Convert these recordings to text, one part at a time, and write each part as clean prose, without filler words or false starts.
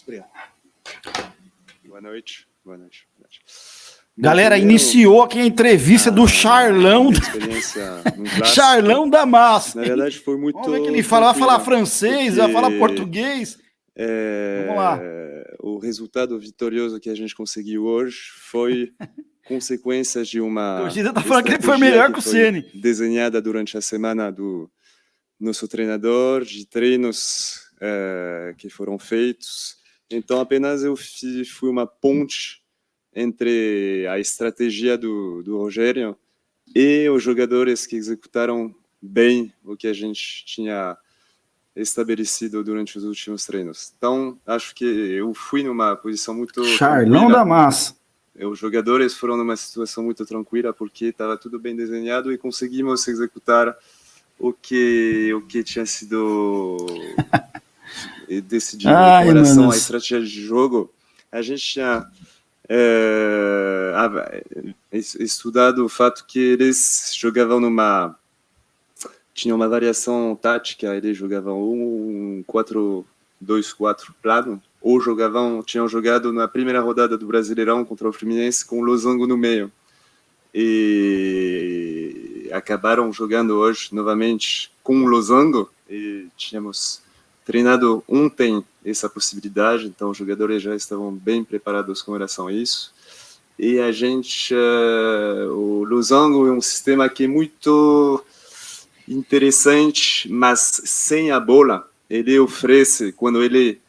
Obrigado. Boa noite. Boa noite. Galera, iniciou aqui a entrevista do Charlão. Charlão da Massa. Na verdade, foi muito. Vamos ver que ele fala. Vai falar francês, vai falar português. Vamos lá. O resultado vitorioso que a gente conseguiu hoje foi consequência de uma. A torcida tá falando que ele foi melhor que o Ceni. Desenhada durante a semana do nosso treinador, de treinos que foram feitos. Então, apenas eu fui uma ponte entre a estratégia do Rogério e os jogadores que executaram bem o que a gente tinha estabelecido durante os últimos treinos. Então, acho que eu fui numa posição muito Charlão da Massa. Os jogadores foram numa situação muito tranquila porque estava tudo bem desenhado e conseguimos executar o que tinha sido decidido em relação à estratégia de jogo. A gente tinha estudado o fato que eles jogavam tinha uma variação tática, eles jogavam um 4-2-4 plano, ou tinham jogado na primeira rodada do Brasileirão contra o Fluminense com o Losango no meio. E acabaram jogando hoje novamente com o Losango, e tínhamos treinado ontem essa possibilidade, então os jogadores já estavam bem preparados com relação a isso. E a gente, o Losango é um sistema que é muito interessante, mas sem a bola, ele oferece, quando ele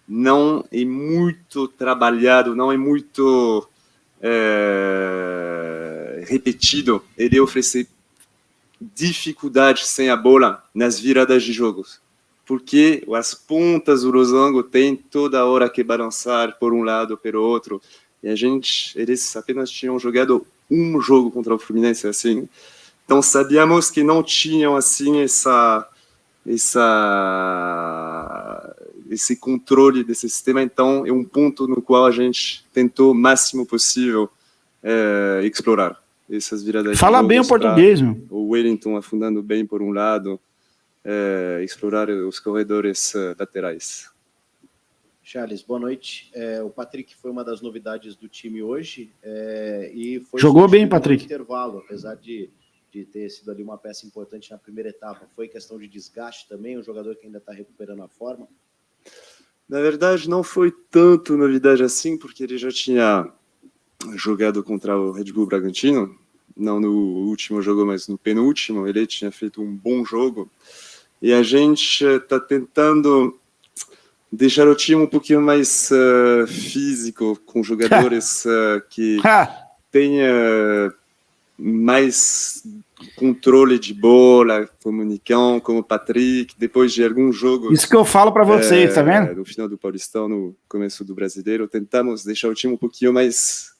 não é muito trabalhado, não é muito repetido, ele oferece dificuldade sem a bola nas viradas de jogos. Porque as pontas do losango têm toda hora que balançar por um lado ou pelo outro. E eles apenas tinham jogado um jogo contra o Fluminense assim. Então sabíamos que não tinham assim esse controle desse sistema. Então é um ponto no qual a gente tentou o máximo possível explorar essas viradas. Fala bem o português, meu. O Wellington afundando bem por um lado. Explorar os corredores laterais. Charles, boa noite. O Patrick foi uma das novidades do time hoje e foi jogou bem, Patrick. Intervalo, apesar de ter sido ali uma peça importante na primeira etapa. Foi questão de desgaste também, um jogador que ainda está recuperando a forma? Na verdade, não foi tanto novidade assim, porque ele já tinha jogado contra o Red Bull Bragantino, não no último jogo, mas no penúltimo. Ele tinha feito um bom jogo. E a gente está tentando deixar o time um pouquinho mais físico, com jogadores que tenham mais controle de bola, como o Nicão, como o Patrick, depois de alguns jogos. Isso que eu falo para vocês, tá vendo? No final do Paulistão, no começo do Brasileiro, tentamos deixar o time um pouquinho mais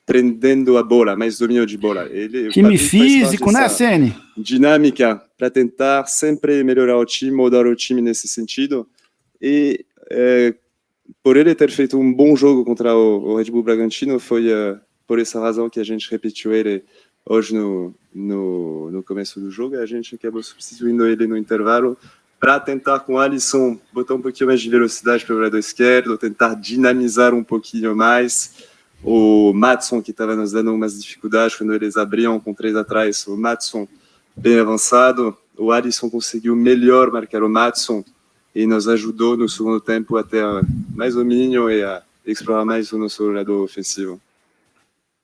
prendendo a bola, mais domínio de bola. Time físico, né, Ceni? Dinâmica para tentar sempre melhorar o time, mudar o time nesse sentido. E por ele ter feito um bom jogo contra o Red Bull Bragantino, foi por essa razão que a gente repetiu ele hoje no começo do jogo. A gente acabou substituindo ele no intervalo para tentar com o Alisson botar um pouquinho mais de velocidade pelo lado esquerdo, tentar dinamizar um pouquinho mais. O Maatson, que estava nos dando umas dificuldades quando eles abriam com 3 atrás, o Maatson bem avançado. O Alisson conseguiu melhor marcar o Maatson e nos ajudou no segundo tempo a ter mais domínio e a explorar mais o nosso lado ofensivo.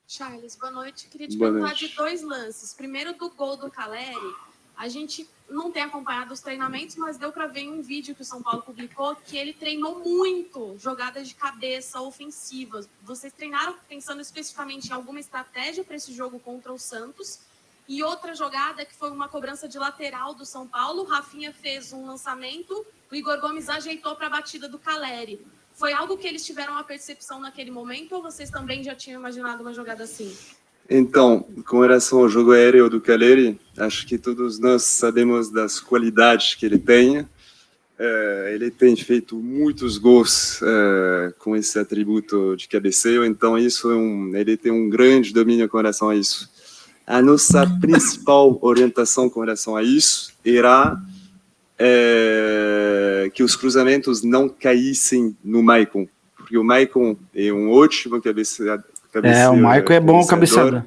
Charles, boa noite. Queria te perguntar de 2 lances. Primeiro, do gol do Caleri. A gente não tem acompanhado os treinamentos, mas deu para ver em um vídeo que o São Paulo publicou que ele treinou muito jogadas de cabeça ofensivas. Vocês treinaram pensando especificamente em alguma estratégia para esse jogo contra o Santos? E outra jogada que foi uma cobrança de lateral do São Paulo, o Rafinha fez um lançamento, o Igor Gomes ajeitou para a batida do Caleri. Foi algo que eles tiveram a percepção naquele momento ou vocês também já tinham imaginado uma jogada assim? Então, com relação ao jogo aéreo do Caleri, acho que todos nós sabemos das qualidades que ele tem. Ele tem feito muitos gols com esse atributo de cabeceio, então ele tem um grande domínio com relação a isso. A nossa principal orientação com relação a isso era que os cruzamentos não caíssem no Maicon, porque o Maicon é um ótimo cabeceador. O Maicon é bom cabeceador.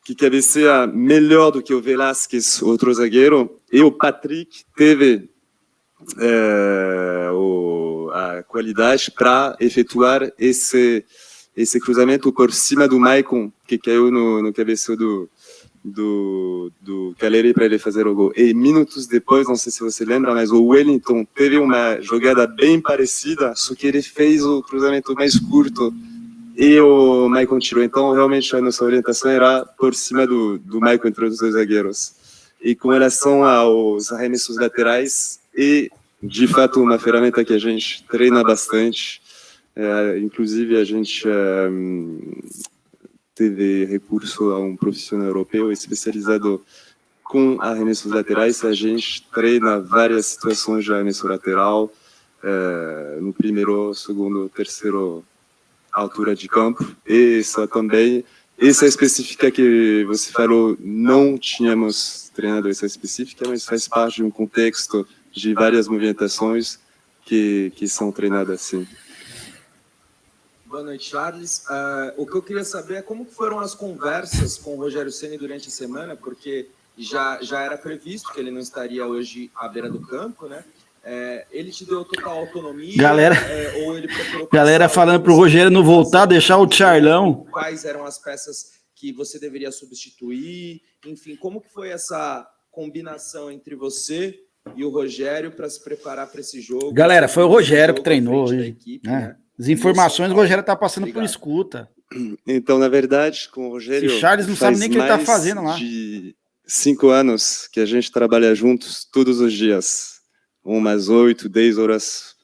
Que cabeceia melhor do que o Velázquez, outro zagueiro, e o Patrick teve a qualidade para efetuar esse cruzamento por cima do Maicon, que caiu no cabeceio do Calleri para ele fazer o gol. E minutos depois, não sei se você lembra, mas o Wellington teve uma jogada bem parecida, só que ele fez o cruzamento mais curto e o Maicon tirou. Então, realmente, a nossa orientação era por cima do Maicon entre os dois zagueiros. E com relação aos arremessos laterais, de fato, uma ferramenta que a gente treina bastante. Inclusive, a gente teve recurso a um profissional europeu especializado com arremessos laterais. A gente treina várias situações de arremesso lateral, no primeiro, segundo, terceiro altura de campo. E essa específica que você falou, não tínhamos treinado essa específica, mas faz parte de um contexto de várias movimentações que são treinadas assim. Boa noite, Charles. O que eu queria saber é como foram as conversas com o Rogério Ceni durante a semana, porque já era previsto que ele não estaria hoje à beira do campo, né? Ele te deu total autonomia? Ou ele procurou... Galera falando pro Rogério não voltar, deixar o Charlão. Quais eram as peças que você deveria substituir? Enfim, como que foi essa combinação entre você e o Rogério para se preparar para esse jogo? Galera, foi o Rogério que treinou hoje, equipe, né? As informações o Rogério tá passando por escuta. Então, na verdade, com o Rogério... Esse Charles não sabe nem o que ele tá fazendo lá. De 5 anos que a gente trabalha juntos todos os dias. Umas 8, 10 horas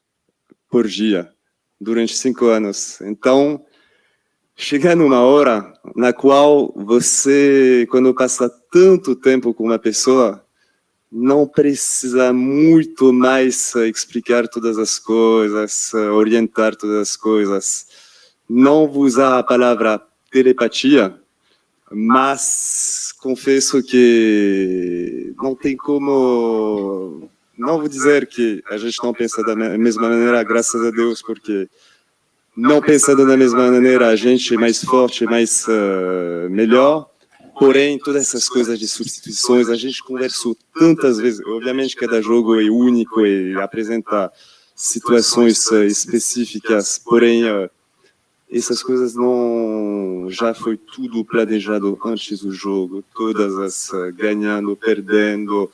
por dia. Durante 5 anos. Então, chega numa hora na qual você, quando passa tanto tempo com uma pessoa, não precisa muito mais explicar todas as coisas, orientar todas as coisas. Não vou usar a palavra telepatia, mas confesso que não tem como... Não vou dizer que a gente não pensa da mesma maneira, graças a Deus, porque não pensando da mesma maneira a gente é mais forte, mais melhor. Porém, todas essas coisas de substituições, a gente conversou tantas vezes. Obviamente, cada jogo é único e apresenta situações específicas, porém, essas coisas não... Já foi tudo planejado antes do jogo, todas as ganhando, perdendo,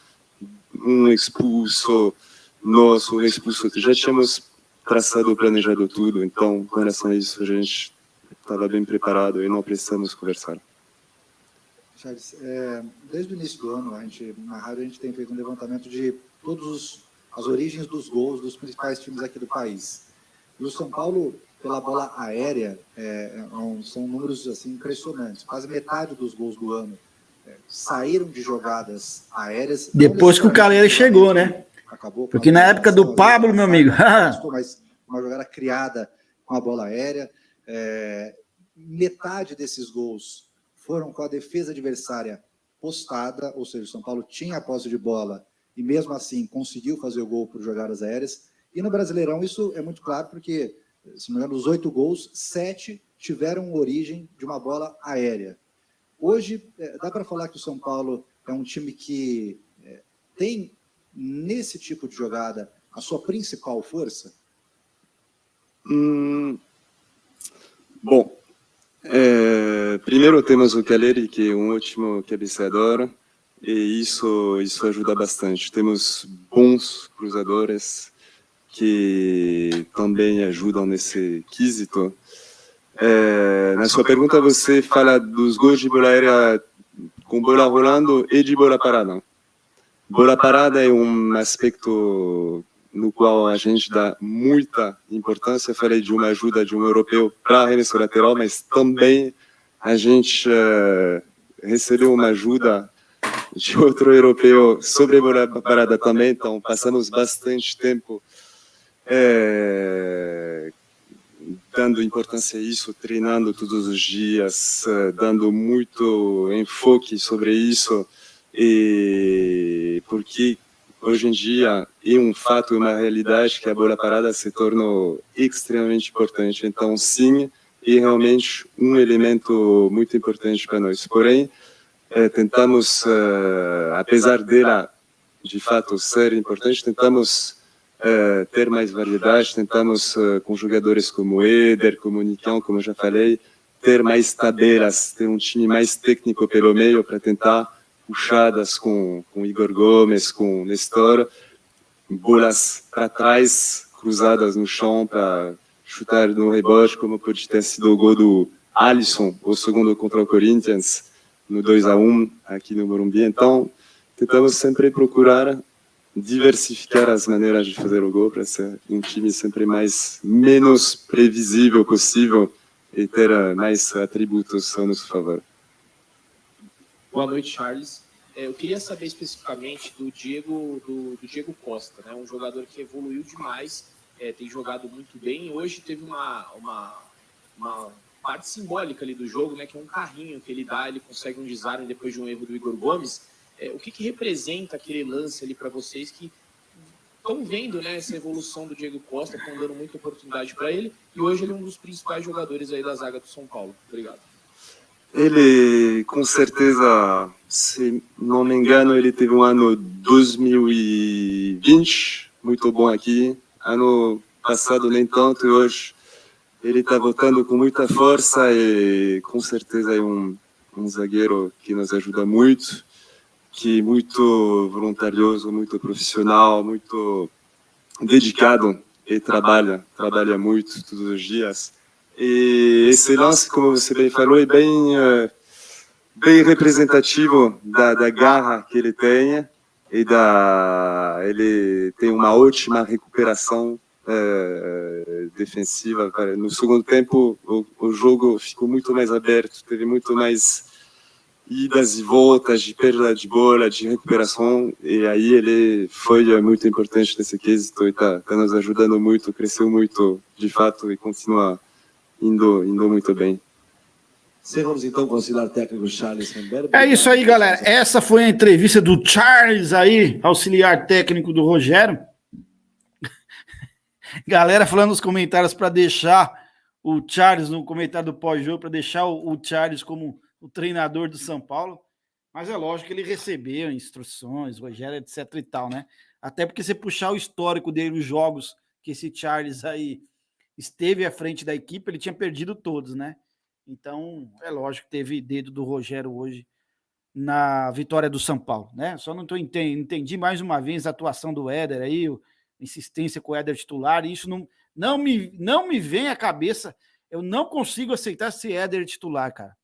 um expulso, nosso, um expulso. Já tínhamos traçado, planejado tudo, então, com relação a isso, a gente estava bem preparado e não precisamos conversar. Charles, desde o início do ano, na rádio a gente tem feito um levantamento de todas as origens dos gols dos principais times aqui do país. E o São Paulo, pela bola aérea, são números assim, impressionantes. Quase metade dos gols do ano saíram de jogadas aéreas. Depois que o Calleri chegou, né? Acabou. Porque na época do Pablo, meu amigo... Mas uma jogada criada com a bola aérea. Metade desses gols foram com a defesa adversária postada, ou seja, o São Paulo tinha a posse de bola e mesmo assim conseguiu fazer o gol por jogadas aéreas. E no Brasileirão isso é muito claro porque, se não me engano, dos 8 gols, 7 tiveram origem de uma bola aérea. Hoje, dá para falar que o São Paulo é um time que tem, nesse tipo de jogada, a sua principal força? Bom, primeiro temos o Calleri, que é um ótimo cabeceador, e isso ajuda bastante. Temos bons cruzadores que também ajudam nesse quesito. Na sua pergunta, você fala dos gols de bola aérea com bola rolando e de bola parada. Bola parada é um aspecto no qual a gente dá muita importância. Eu falei de uma ajuda de um europeu para arremesso lateral, mas também a gente recebeu uma ajuda de outro europeu sobre bola parada também. Então, passamos bastante tempo dando importância a isso, treinando todos os dias, dando muito enfoque sobre isso, e porque hoje em dia um fato, uma realidade que a bola parada se tornou extremamente importante. Então, sim, é realmente um elemento muito importante para nós. Porém, tentamos, apesar dela, de fato, ser importante, tentamos ter mais variedade, tentamos, com jogadores como Éder, como Nicão, como eu já falei, ter mais tabelas, ter um time mais técnico pelo meio para tentar puxadas com Igor Gomes, com Nestor, bolas para trás, cruzadas no chão para chutar no rebote, como pode ter sido o gol do Alisson, o segundo contra o Corinthians, no 2-1 aqui no Morumbi. Então, tentamos sempre procurar diversificar as maneiras de fazer o gol para ser um time sempre menos previsível possível e ter mais atributos a nosso favor. Boa noite, Charles. Eu queria saber especificamente do Diego Costa, né? Um jogador que evoluiu demais, tem jogado muito bem. Hoje teve uma parte simbólica ali do jogo, né? Que é um carrinho que ele dá, ele consegue um desarme depois de um erro do Igor Gomes. O que representa aquele lance ali para vocês que estão vendo, né, essa evolução do Diego Costa, estão dando muita oportunidade para ele, e hoje ele é um dos principais jogadores aí da zaga do São Paulo. Obrigado. Ele, com certeza, se não me engano, ele teve um ano 2020 muito bom aqui. Ano passado nem tanto, e hoje ele está voltando com muita força e com certeza é um zagueiro que nos ajuda muito, que é muito voluntarioso, muito profissional, muito dedicado e trabalha muito todos os dias. E esse lance, como você bem falou, é bem representativo da garra que ele tem e ele tem uma ótima recuperação defensiva. No segundo tempo, o jogo ficou muito mais aberto, teve muito mais idas e voltas, de perda de bola, de recuperação, e aí ele foi muito importante nesse quesito e está nos ajudando muito, cresceu muito de fato e continua indo muito bem. Encerramos então com o auxiliar técnico Charles Ramberg. É isso aí, galera. Essa foi a entrevista do Charles aí, auxiliar técnico do Rogério. Galera falando nos comentários para deixar o Charles no comentário do pós-jogo, para deixar o Charles como o treinador do São Paulo. Mas é lógico que ele recebeu instruções, Rogério, etc e tal, né? Até porque se puxar o histórico dele, os jogos que esse Charles aí esteve à frente da equipe, ele tinha perdido todos, né? Então, é lógico que teve dedo do Rogério hoje na vitória do São Paulo, né? Só não entendi mais uma vez a atuação do Éder aí, a insistência com o Éder titular, e isso não me vem à cabeça, eu não consigo aceitar esse Éder titular, cara.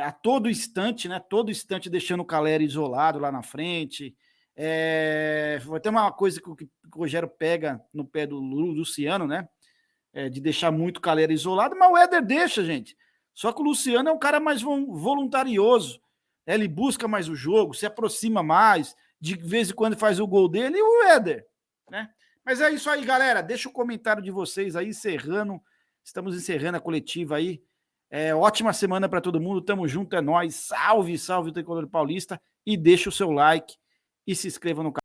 A todo instante, né? Todo instante deixando o Caleri isolado lá na frente. Foi até uma coisa que o Rogério pega no pé do Luciano, né? De deixar muito o Caleri isolado, mas o Éder deixa, gente. Só que o Luciano é um cara mais voluntarioso, né? Ele busca mais o jogo, se aproxima mais, de vez em quando faz o gol dele, e o Éder, né? Mas é isso aí, galera. Deixa o comentário de vocês aí, estamos encerrando a coletiva aí. Ótima semana para todo mundo, tamo junto, é nóis. Salve, salve o Tricolor Paulista, e deixa o seu like e se inscreva no canal.